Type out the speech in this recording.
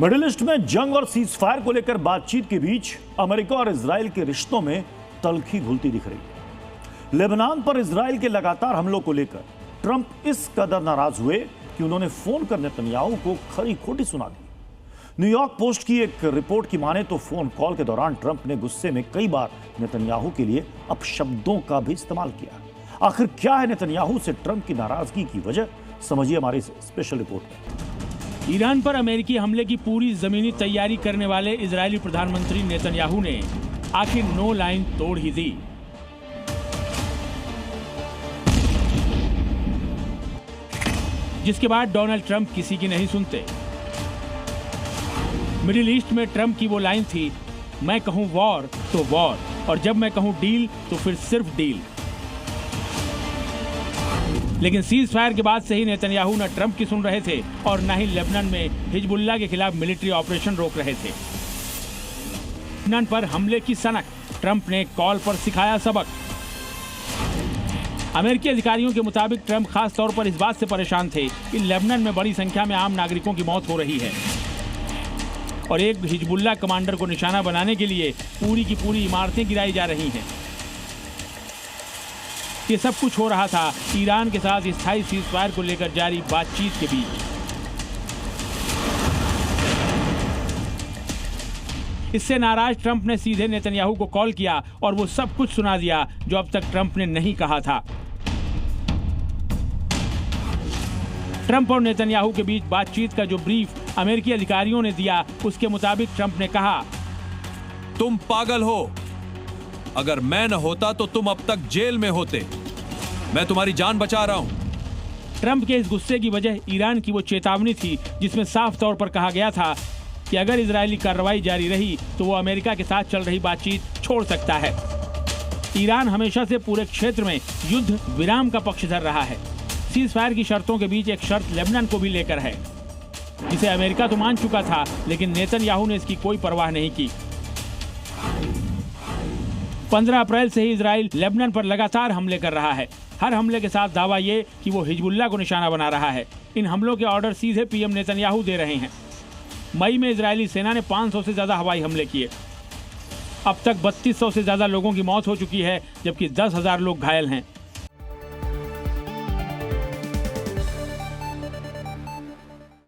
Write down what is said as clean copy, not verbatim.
Middle east में जंग और सीज फायर को लेकर बातचीत के बीच अमेरिका और इजराइल के रिश्तों में तल्खी घुलती दिख रही है। लेबनान पर इजराइल के लगातार हमलों को लेकर ट्रंप इस कदर नाराज हुए कि उन्होंने फोन कर नेतन्याहू को खरी खोटी सुना दी। न्यूयॉर्क पोस्ट की एक रिपोर्ट की माने तो फोन कॉल के दौरान ट्रंप ने गुस्से में कई बार नेतन्याहू के लिए अपशब्दों का भी इस्तेमाल किया। आखिर क्या है नेतन्याहू से ट्रंप की नाराजगी की वजह, समझिए हमारी स्पेशल रिपोर्ट में। ईरान पर अमेरिकी हमले की पूरी जमीनी तैयारी करने वाले इजरायली प्रधानमंत्री नेतन्याहू ने आखिर नो लाइन तोड़ ही दी। जिसके बाद डोनाल्ड ट्रंप किसी की नहीं सुनते। मिडिल ईस्ट में ट्रंप की वो लाइन थी, मैं कहूं वॉर तो वॉर, और जब मैं कहूं डील तो फिर सिर्फ डील। लेकिन सीज फायर के बाद से ही नेतन्याहू न ट्रंप की सुन रहे थे और न ही लेबनान में हिजबुल्लाह के खिलाफ मिलिट्री ऑपरेशन रोक रहे थे। लेबनान पर हमले की सनक, ट्रंप ने कॉल पर सिखाया सबक। अमेरिकी अधिकारियों के मुताबिक ट्रंप खास तौर पर इस बात से परेशान थे कि लेबनान में बड़ी संख्या में आम नागरिकों की मौत हो रही है और एक हिजबुल्लाह कमांडर को निशाना बनाने के लिए पूरी की पूरी इमारतें गिराई जा रही हैं। ये सब कुछ हो रहा था ईरान के साथ स्थायी सीज फायर को लेकर जारी बातचीत के बीच। इससे नाराज ट्रंप ने सीधे नेतन्याहू को कॉल किया और वो सब कुछ सुना दिया जो अब तक ट्रंप ने नहीं कहा था। ट्रंप और नेतन्याहू के बीच बातचीत का जो ब्रीफ अमेरिकी अधिकारियों ने दिया, उसके मुताबिक ट्रंप ने कहा, तुम पागल हो, अगर मैं न होता तो तुम अब तक जेल में होते, मैं तुम्हारी जान बचा रहा हूं। ट्रंप के इस गुस्से की वजह ईरान की वो चेतावनी थी जिसमें साफ तौर पर कहा गया था कि अगर इजरायली कार्रवाई जारी रही तो वो अमेरिका के साथ चल रही बातचीत छोड़ सकता है। ईरान हमेशा से पूरे क्षेत्र में युद्ध विराम का पक्षधर रहा है। सीज फायर की शर्तों के बीच एक शर्त लेबनान को भी लेकर है, जिसे अमेरिका तो मान चुका था, लेकिन नेतन्याहू ने इसकी कोई परवाह नहीं की। 15 अप्रैल से ही इजराइल लेबनान पर लगातार हमले कर रहा है। हर हमले के साथ दावा ये कि वो हिजबुल्लाह को निशाना बना रहा है। इन हमलों के ऑर्डर सीधे पीएम नेतन्याहू दे रहे हैं। मई में इजरायली सेना ने 500 से ज्यादा हवाई हमले किए। अब तक 3200 से ज्यादा लोगों की मौत हो चुकी है, जबकि 10,000 लोग घायल हैं।